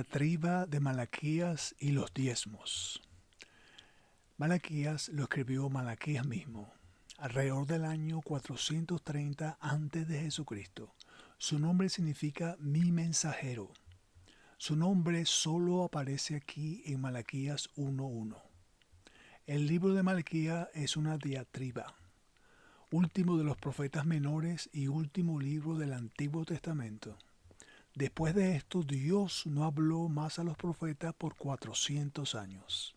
Diatriba de Malaquías y los diezmos. Malaquías lo escribió Malaquías mismo, alrededor del año 430 antes de Jesucristo. Su nombre significa mi mensajero. Su nombre solo aparece aquí en Malaquías 1:1. El libro de Malaquías es una diatriba, último de los profetas menores y último libro del Antiguo Testamento. Después de esto, Dios no habló más a los profetas por 400 años.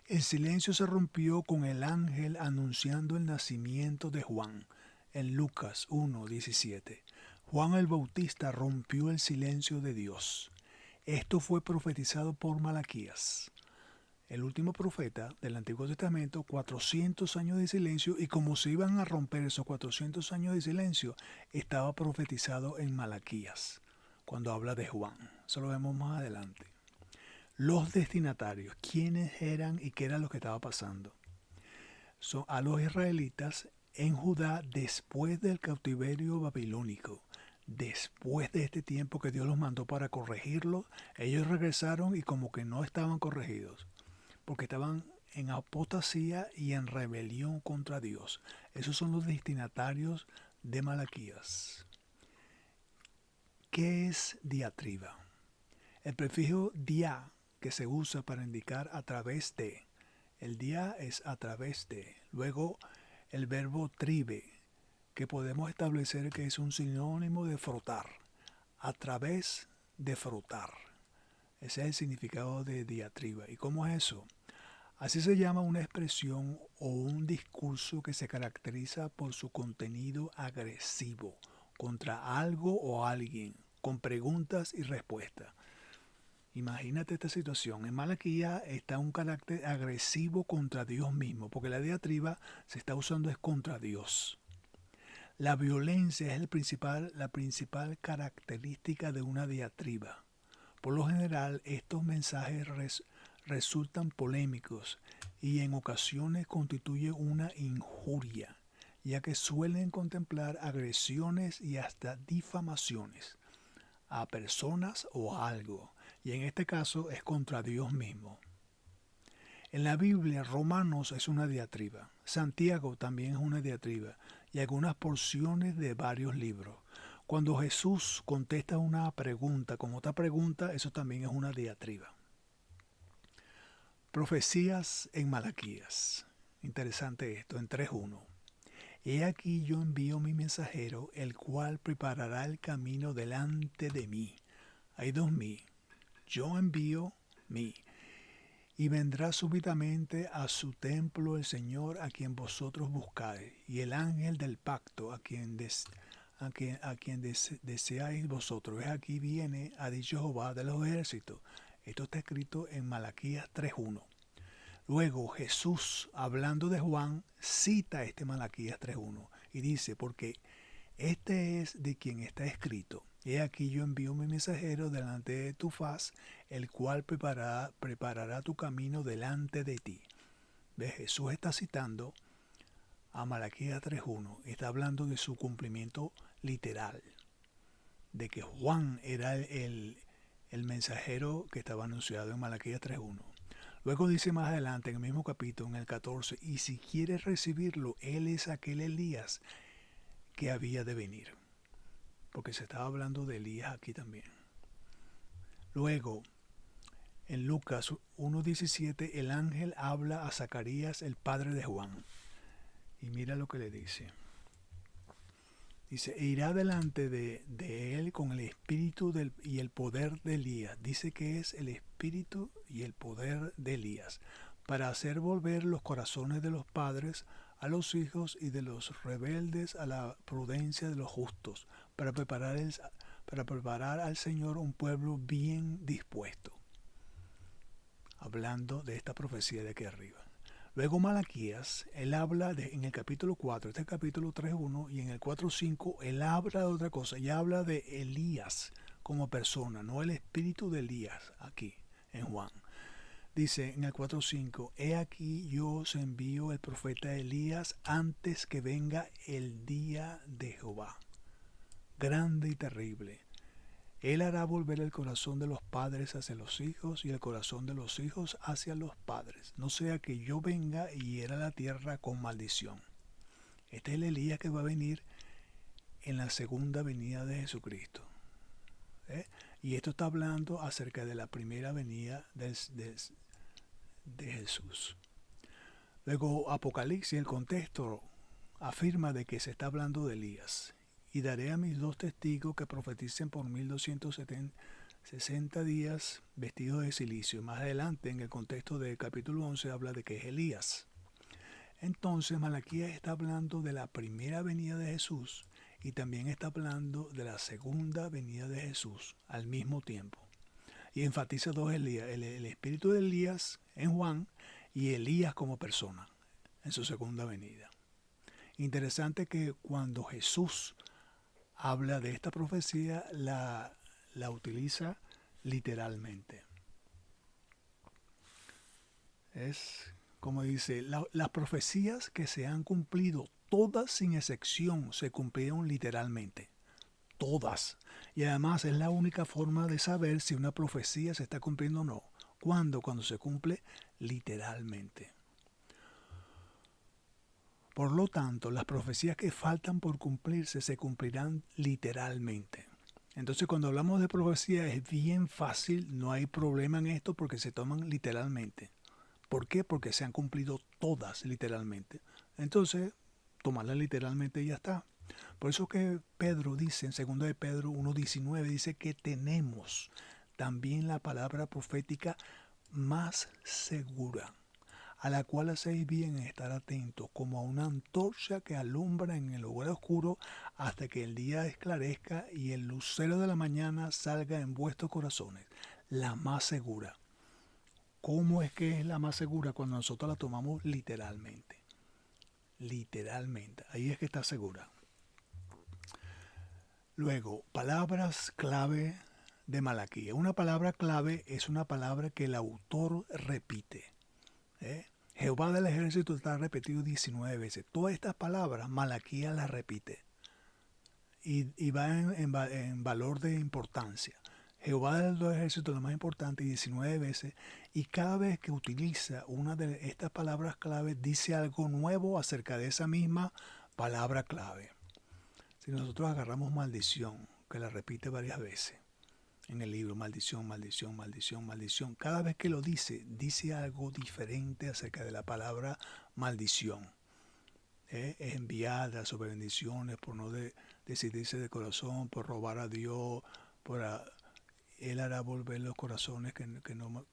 El silencio se rompió con el ángel anunciando el nacimiento de Juan, en Lucas 1:17. Juan el Bautista rompió el silencio de Dios. Esto fue profetizado por Malaquías, el último profeta del Antiguo Testamento. 400 años de silencio, y como se iban a romper esos 400 años de silencio, estaba profetizado en Malaquías, cuando habla de Juan. Eso lo vemos más adelante. Los destinatarios, quiénes eran y qué era lo que estaba pasando. Son a los israelitas en Judá después del cautiverio babilónico. Después de este tiempo que Dios los mandó para corregirlos, ellos regresaron y como que no estaban corregidos, porque estaban en apostasía y en rebelión contra Dios. Esos son los destinatarios de Malaquías. ¿Qué es diatriba? El prefijo dia, que se usa para indicar a través de. El dia es a través de. Luego el verbo tribe, que podemos establecer que es un sinónimo de frotar. A través de frotar. Ese es el significado de diatriba. ¿Y cómo es eso? Así se llama una expresión o un discurso que se caracteriza por su contenido agresivo contra algo o alguien, con preguntas y respuestas. Imagínate esta situación. En Malaquías está un carácter agresivo contra Dios mismo, porque la diatriba se está usando es contra Dios. La violencia es la principal característica de una diatriba. Por lo general, estos mensajes resultan polémicos y en ocasiones constituyen una injuria, ya que suelen contemplar agresiones y hasta difamaciones a personas o a algo, y en este caso es contra Dios mismo. En la Biblia, Romanos es una diatriba, Santiago también es una diatriba, y algunas porciones de varios libros. Cuando Jesús contesta una pregunta con otra pregunta, eso también es una diatriba. Profecías en Malaquías. Interesante esto, en 3:1. He aquí yo envío mi mensajero, el cual preparará el camino delante de mí. Hay dos mí. Yo envío mí. Y vendrá súbitamente a su templo el Señor a quien vosotros buscáis, y el ángel del pacto a quien deseáis vosotros. Es aquí viene, ha dicho Jehová de los ejércitos. Esto está escrito en Malaquías 3:1. Luego Jesús, hablando de Juan, cita este Malaquías 3:1 y dice, porque este es de quien está escrito. He aquí yo envío mi mensajero delante de tu faz, el cual preparará tu camino delante de ti. ¿Ves? Jesús está citando a Malaquías 3:1. Está hablando de su cumplimiento literal, de que Juan era el mensajero que estaba anunciado en Malaquías 3:1. Luego dice más adelante en el mismo capítulo, en el 14, y si quieres recibirlo, él es aquel Elías que había de venir. Porque se estaba hablando de Elías aquí también. Luego, en Lucas 1:17, el ángel habla a Zacarías, el padre de Juan. Y mira lo que le dice. Dice, e irá delante de él con el espíritu y el poder de Elías. Dice que es el espíritu y el poder de Elías, para hacer volver los corazones de los padres a los hijos y de los rebeldes a la prudencia de los justos, para preparar al Señor un pueblo bien dispuesto. Hablando de esta profecía de aquí arriba. Luego Malaquías, él habla en el capítulo 4, este es el capítulo 3:1, y en el 4:5 él habla de otra cosa, y habla de Elías como persona, no el espíritu de Elías aquí en Juan. Dice en el 4:5, he aquí yo os envío el profeta Elías antes que venga el día de Jehová, grande y terrible. Él hará volver el corazón de los padres hacia los hijos y el corazón de los hijos hacia los padres. No sea que yo venga y hiera la tierra con maldición. Este es el Elías que va a venir en la segunda venida de Jesucristo. Y esto está hablando acerca de la primera venida de Jesús. Luego Apocalipsis, el contexto afirma de que se está hablando de Elías. Y daré a mis 2 testigos que profeticen por 1260 días vestidos de silicio. Más adelante, en el contexto del capítulo 11, habla de que es Elías. Entonces Malaquías está hablando de la primera venida de Jesús y también está hablando de la segunda venida de Jesús al mismo tiempo. Y enfatiza 2 Elías, el espíritu de Elías en Juan y Elías como persona en su segunda venida. Interesante que cuando Jesús habla de esta profecía, la utiliza literalmente. Es como dice, las profecías que se han cumplido, todas sin excepción, se cumplieron literalmente. Todas. Y además es la única forma de saber si una profecía se está cumpliendo o no. ¿Cuándo? Cuando se cumple literalmente. Por lo tanto, las profecías que faltan por cumplirse se cumplirán literalmente. Entonces, cuando hablamos de profecía es bien fácil, no hay problema en esto porque se toman literalmente. ¿Por qué? Porque se han cumplido todas literalmente. Entonces, tomarlas literalmente y ya está. Por eso que Pedro dice, en 2 de Pedro 1:19, dice que tenemos también la palabra profética más segura, a la cual hacéis bien en estar atentos, como a una antorcha que alumbra en el lugar oscuro hasta que el día esclarezca y el lucero de la mañana salga en vuestros corazones. La más segura. ¿Cómo es que es la más segura? Cuando nosotros la tomamos literalmente. Literalmente. Ahí es que está segura. Luego, palabras clave de Malaquías. Una palabra clave es una palabra que el autor repite. Jehová del ejército está repetido 19 veces. Todas estas palabras Malaquías las repite. Y va en valor de importancia. Jehová del ejército es lo más importante 19 veces. Y cada vez que utiliza una de estas palabras clave, dice algo nuevo acerca de esa misma palabra clave. Si nosotros agarramos maldición, que la repite varias veces en el libro, maldición, maldición, maldición, maldición, cada vez que lo dice, dice algo diferente acerca de la palabra maldición. Es enviada sobre bendiciones por no decidirse de corazón, por robar a Dios, Él hará volver los corazones que no,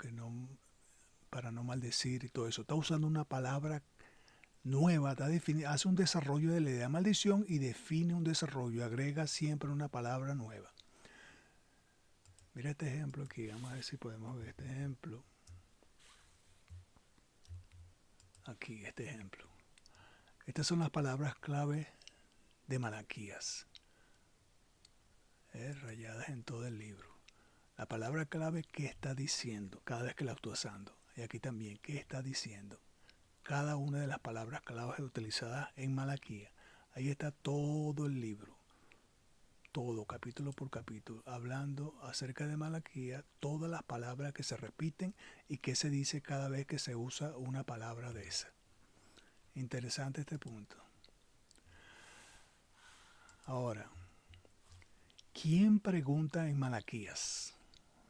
para no maldecir y todo eso. Está usando una palabra nueva, hace un desarrollo de la idea de maldición y define un desarrollo, agrega siempre una palabra nueva. Mira este ejemplo aquí, vamos a ver si podemos ver este ejemplo. Aquí, este ejemplo. Estas son las palabras clave de Malaquías, rayadas en todo el libro. La palabra clave, ¿qué está diciendo? Cada vez que la estoy usando. Y aquí también, ¿qué está diciendo? Cada una de las palabras claves utilizadas en Malaquías. Ahí está todo el libro, todo capítulo por capítulo, hablando acerca de Malaquías, todas las palabras que se repiten y qué se dice cada vez que se usa una palabra de esa. Interesante este punto. Ahora, ¿quién pregunta en Malaquías?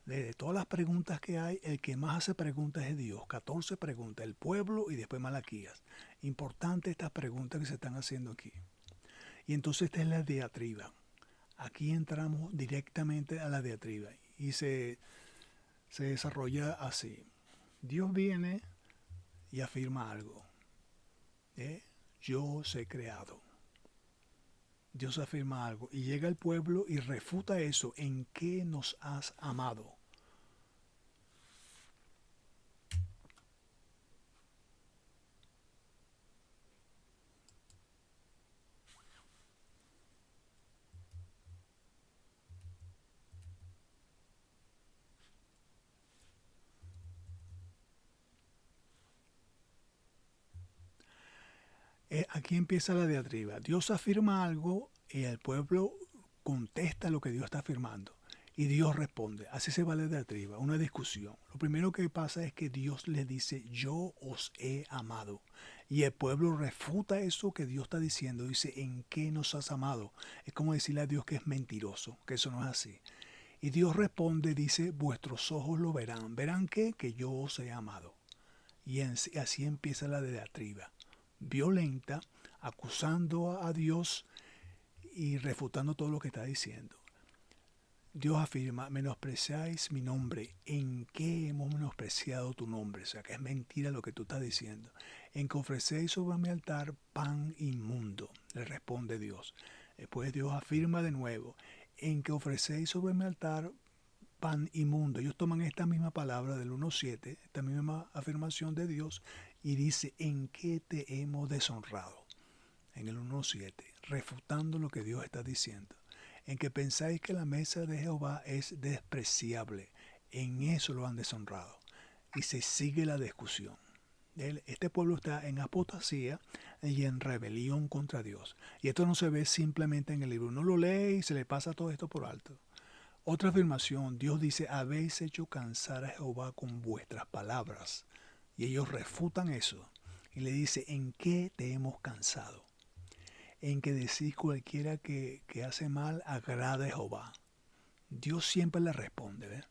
De todas las preguntas que hay, el que más hace preguntas es Dios. 14 preguntas, el pueblo y después Malaquías. Importante estas preguntas que se están haciendo aquí. Y entonces esta es la diatriba. Aquí entramos directamente a la diatriba y se desarrolla así. Dios viene y afirma algo. Yo os he creado. Dios afirma algo y llega el pueblo y refuta eso. ¿En qué nos has amado? Aquí empieza la diatriba. Dios afirma algo y el pueblo contesta lo que Dios está afirmando. Y Dios responde. Así se va la diatriba, una discusión. Lo primero que pasa es que Dios les dice, yo os he amado. Y el pueblo refuta eso que Dios está diciendo. Dice, ¿en qué nos has amado? Es como decirle a Dios que es mentiroso, que eso no es así. Y Dios responde, dice, vuestros ojos lo verán. ¿Verán qué? Que yo os he amado. Y así empieza la diatriba. Violenta, acusando a Dios y refutando todo lo que está diciendo. Dios afirma, menospreciáis mi nombre. ¿En qué hemos menospreciado tu nombre? O sea, que es mentira lo que tú estás diciendo. En que ofrecéis sobre mi altar pan inmundo, le responde Dios. Después Dios afirma de nuevo, en que ofrecéis sobre mi altar pan inmundo. Ellos toman esta misma palabra del 1.7, esta misma afirmación de Dios, y dice, ¿en qué te hemos deshonrado? En el 1.7, refutando lo que Dios está diciendo. En que pensáis que la mesa de Jehová es despreciable. En eso lo han deshonrado. Y se sigue la discusión. Este pueblo está en apostasía y en rebelión contra Dios. Y esto no se ve simplemente en el libro. Uno lo lee y se le pasa todo esto por alto. Otra afirmación, Dios dice, habéis hecho cansar a Jehová con vuestras palabras. Y ellos refutan eso. Y le dice, ¿en qué te hemos cansado? En que decís cualquiera que hace mal agrada a Jehová. Dios siempre le responde. ¿Ve?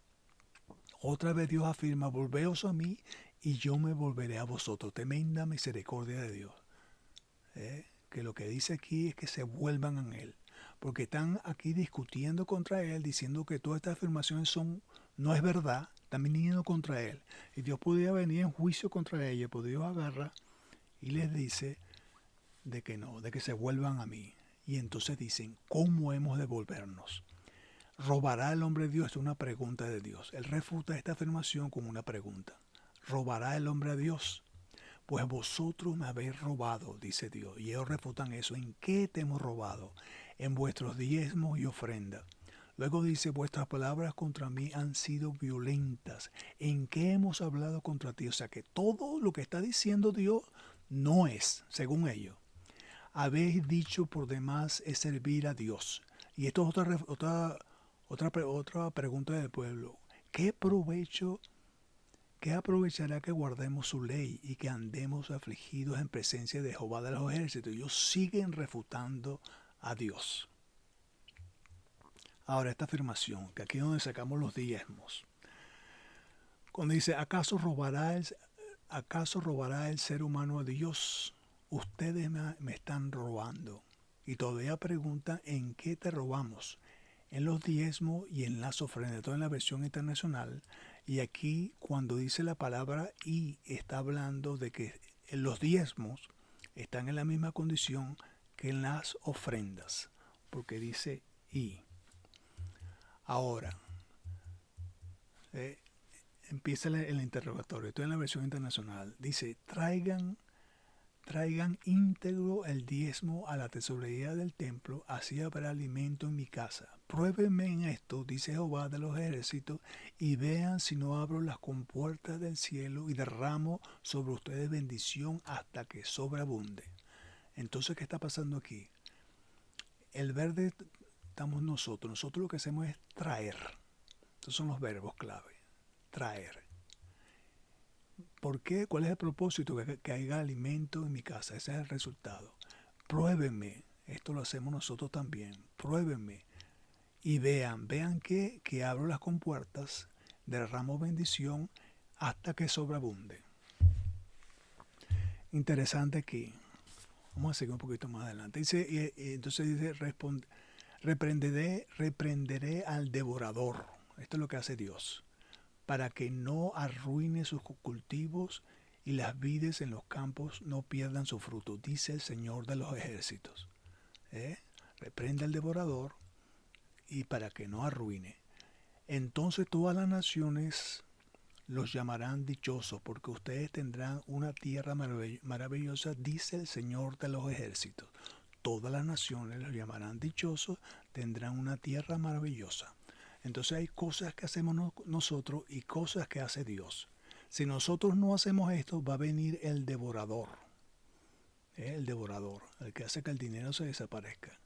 Otra vez Dios afirma, volveos a mí y yo me volveré a vosotros. Tremenda misericordia de Dios. Que lo que dice aquí es que se vuelvan a Él. Porque están aquí discutiendo contra Él, diciendo que todas estas afirmaciones no es verdad, están viniendo contra Él. Y Dios podría venir en juicio contra ellos, pero Dios agarra y les dice de que no, de que se vuelvan a mí. Y entonces dicen, ¿cómo hemos de volvernos? ¿Robará el hombre a Dios? Es una pregunta de Dios. Él refuta esta afirmación con una pregunta. ¿Robará el hombre a Dios? Pues vosotros me habéis robado, dice Dios. Y ellos refutan eso. ¿En qué te hemos robado? En vuestros diezmos y ofrendas. Luego dice, vuestras palabras contra mí han sido violentas. ¿En qué hemos hablado contra ti? O sea que todo lo que está diciendo Dios no es, según ellos. Habéis dicho por demás es servir a Dios. Y esto es otra pregunta del pueblo. ¿Qué provecho, qué aprovechará que guardemos su ley y que andemos afligidos en presencia de Jehová de los ejércitos? Ellos siguen refutando a Dios. Ahora esta afirmación, que aquí es donde sacamos los diezmos. Cuando dice, ¿acaso robará el ser humano a Dios? Ustedes me están robando. Y todavía preguntan, ¿en qué te robamos? En los diezmos y en las ofrendas. Todo en la versión internacional. Y aquí cuando dice la palabra y, está hablando de que los diezmos están en la misma condición que en las ofrendas. Porque dice y. Ahora, empieza el interrogatorio. Estoy en la versión internacional. Dice, traigan íntegro el diezmo a la tesorería del templo, así habrá alimento en mi casa. Pruébenme en esto, dice Jehová de los ejércitos, y vean si no abro las compuertas del cielo y derramo sobre ustedes bendición hasta que sobreabunde. Entonces, ¿qué está pasando aquí? El verde estamos nosotros. Nosotros lo que hacemos es traer. Estos son los verbos clave. Traer. ¿Por qué? ¿Cuál es el propósito? Que haya alimento en mi casa. Ese es el resultado. Pruébenme. Esto lo hacemos nosotros también. Pruébenme. Y vean que abro las compuertas, derramo bendición hasta que sobreabunde. Interesante aquí. Vamos a seguir un poquito más adelante. Dice, entonces dice, reprenderé al devorador. Esto es lo que hace Dios. Para que no arruine sus cultivos y las vides en los campos no pierdan su fruto, dice el Señor de los ejércitos. Reprende al devorador y para que no arruine. Entonces todas las naciones los llamarán dichosos, porque ustedes tendrán una tierra maravillosa, dice el Señor de los ejércitos. Todas las naciones los llamarán dichosos, tendrán una tierra maravillosa. Entonces hay cosas que hacemos nosotros y cosas que hace Dios. Si nosotros no hacemos esto, va a venir el devorador. El devorador, el que hace que el dinero se desaparezca.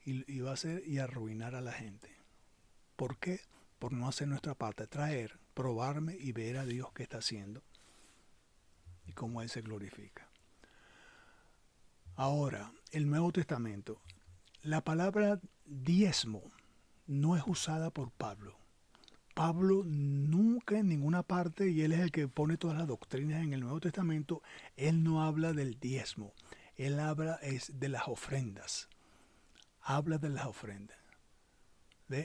Y va a hacer y arruinar a la gente. ¿Por qué? por no hacer nuestra parte, traer, probarme y ver a Dios qué está haciendo y cómo Él se glorifica. Ahora, el Nuevo Testamento. La palabra diezmo no es usada por Pablo. Pablo nunca en ninguna parte, y él es el que pone todas las doctrinas en el Nuevo Testamento, él no habla del diezmo. Él habla es de las ofrendas. Habla de las ofrendas,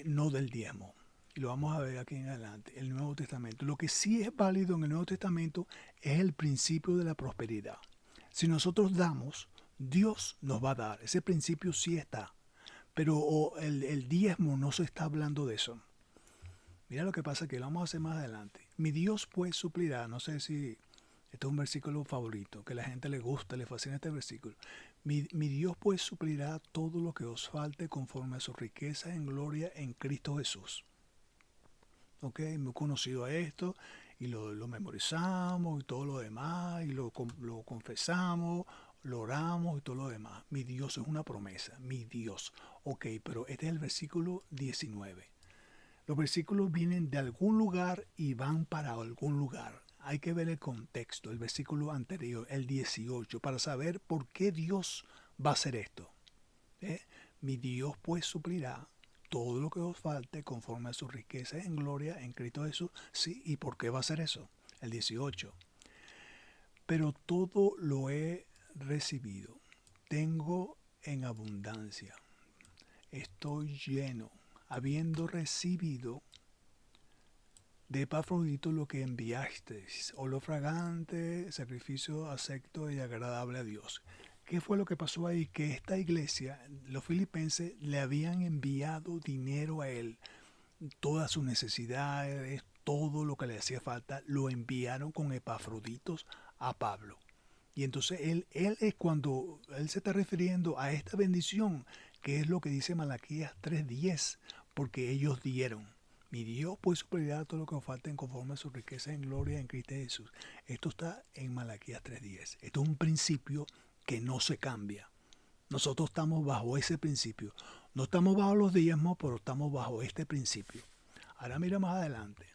no del diezmo. Y lo vamos a ver aquí en adelante, el Nuevo Testamento. Lo que sí es válido en el Nuevo Testamento es el principio de la prosperidad. Si nosotros damos, Dios nos va a dar. Ese principio sí está. Pero el diezmo no se está hablando de eso. Mira lo que pasa que lo vamos a hacer más adelante. Mi Dios pues suplirá, no sé si este es un versículo favorito, que a la gente le gusta, le fascina este versículo. Mi Dios pues suplirá todo lo que os falte conforme a su riqueza en gloria en Cristo Jesús. Ok, muy conocido a esto y lo memorizamos y todo lo demás y lo confesamos, lo oramos y todo lo demás. Mi Dios es una promesa, mi Dios. Ok, pero este es el versículo 19. Los versículos vienen de algún lugar y van para algún lugar. Hay que ver el contexto, el versículo anterior, el 18, para saber por qué Dios va a hacer esto. Mi Dios pues suplirá todo lo que os falte conforme a su riqueza en gloria en Cristo Jesús. Sí, ¿y por qué va a hacer eso? El 18. Pero todo lo he recibido. Tengo en abundancia. Estoy lleno, habiendo recibido de Epafrodito lo que enviasteis, olor fragante, sacrificio acepto y agradable a Dios. ¿Qué fue lo que pasó ahí? Que esta iglesia, los filipenses, le habían enviado dinero a él, todas sus necesidades, todo lo que le hacía falta, lo enviaron con Epafroditos a Pablo. Y entonces él es cuando él se está refiriendo a esta bendición, que es lo que dice Malaquías 3:10, porque ellos dieron. Mi Dios pues suplirá todo lo que os falten conforme a su riqueza en gloria en Cristo Jesús. Esto está en Malaquías 3:10. Esto es un principio que no se cambia. Nosotros estamos bajo ese principio. No estamos bajo los diezmos, pero estamos bajo este principio. Ahora mira más adelante.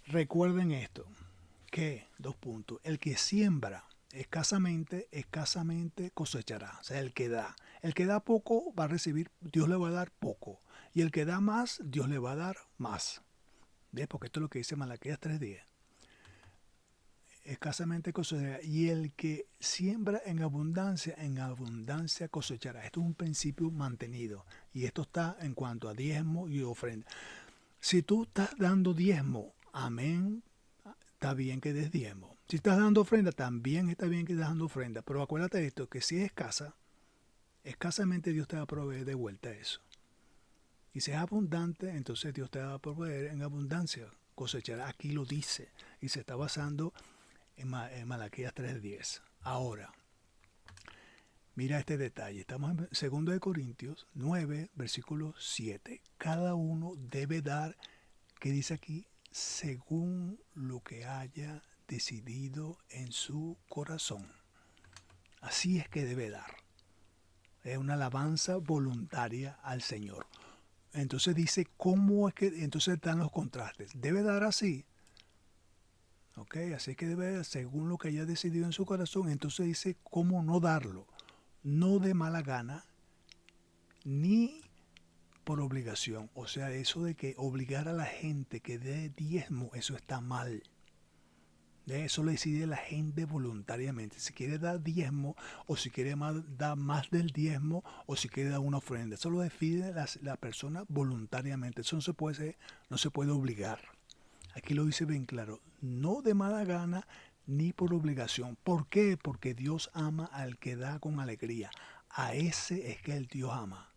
Recuerden esto, que, dos puntos, el que siembra escasamente cosechará. O sea, el que da poco va a recibir, Dios le va a dar poco. Y el que da más, Dios le va a dar más. ¿Ves? Porque esto es lo que dice Malaquías 3:10. Escasamente cosechará. Y el que siembra en abundancia cosechará. Esto es un principio mantenido. Y esto está en cuanto a diezmo y ofrenda. Si tú estás dando diezmo, amén, está bien que des diezmo. Si estás dando ofrenda, también está bien que estés dando ofrenda. Pero acuérdate de esto, que si es escasa, escasamente Dios te va a proveer de vuelta eso. Y si es abundante, entonces Dios te va a proveer en abundancia. Cosechar, aquí lo dice. Y se está basando en Malaquías 3:10. Ahora, mira este detalle. Estamos en 2 Corintios 9, versículo 7. Cada uno debe dar, ¿qué dice aquí? Según lo que haya decidido en su corazón. Así es que debe dar. Es una alabanza voluntaria al Señor. Entonces dice, ¿cómo es que? Entonces están los contrastes. Debe dar así. ¿Ok? Así es que debe dar según lo que haya decidido en su corazón. Entonces dice, ¿cómo no darlo? No de mala gana, ni por obligación. O sea, eso de que obligar a la gente que dé diezmo, eso está mal. Eso lo decide la gente voluntariamente. Si quiere dar diezmo, o si quiere dar más del diezmo, o si quiere dar una ofrenda. Eso lo decide la persona voluntariamente. Eso no se puede obligar. Aquí lo dice bien claro. No de mala gana ni por obligación. ¿Por qué? Porque Dios ama al que da con alegría. A ese es que el Dios ama.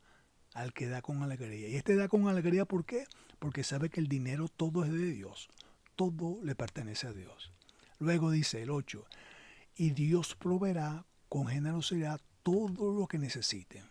Al que da con alegría. Y este da con alegría, ¿por qué? Porque sabe que el dinero todo es de Dios. Todo le pertenece a Dios. Luego dice el 8, y Dios proveerá con generosidad todo lo que necesiten.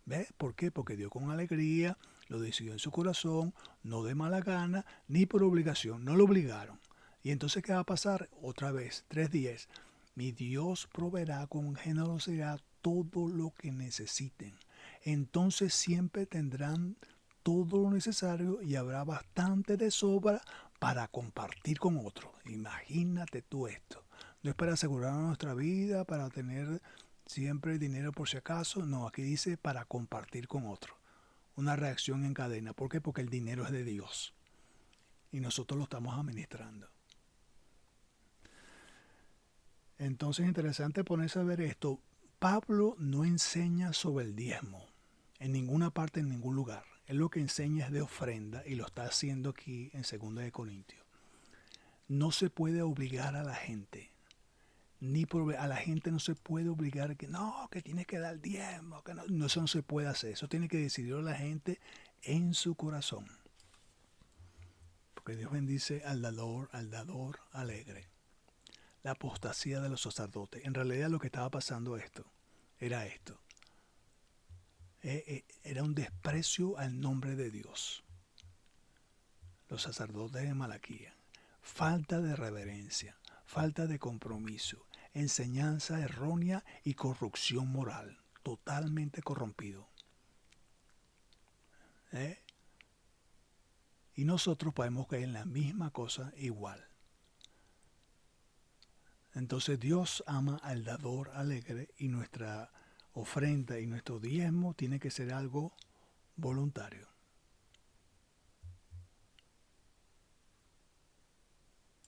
¿Ves? ¿Por qué? Porque Dios con alegría lo decidió en su corazón, no de mala gana, ni por obligación, no lo obligaron. Y entonces, ¿qué va a pasar? Otra vez, 3:10. Mi Dios proveerá con generosidad todo lo que necesiten. Entonces siempre tendrán todo lo necesario y habrá bastante de sobra para compartir con otros. Imagínate tú esto. No es para asegurar nuestra vida, para tener siempre dinero por si acaso. No, aquí dice para compartir con otros. Una reacción en cadena. ¿Por qué? Porque el dinero es de Dios y nosotros lo estamos administrando. Entonces es interesante ponerse a ver esto. Pablo no enseña sobre el diezmo en ninguna parte, en ningún lugar. Él lo que enseña es de ofrenda y lo está haciendo aquí en 2 de Corintios. No se puede obligar a la gente. A la gente no se puede obligar que no, que tienes que dar diezmo, que no, eso no se puede hacer. Eso tiene que decidirlo la gente en su corazón. Porque Dios bendice al dador alegre. La apostasía de los sacerdotes. En realidad lo que estaba pasando era esto. Era un desprecio al nombre de Dios. Los sacerdotes de Malaquía. Falta de reverencia, falta de compromiso, enseñanza errónea y corrupción moral. Totalmente corrompido. Y nosotros podemos caer en la misma cosa igual. Entonces Dios ama al dador alegre y nuestra ofrenda y nuestro diezmo tiene que ser algo voluntario.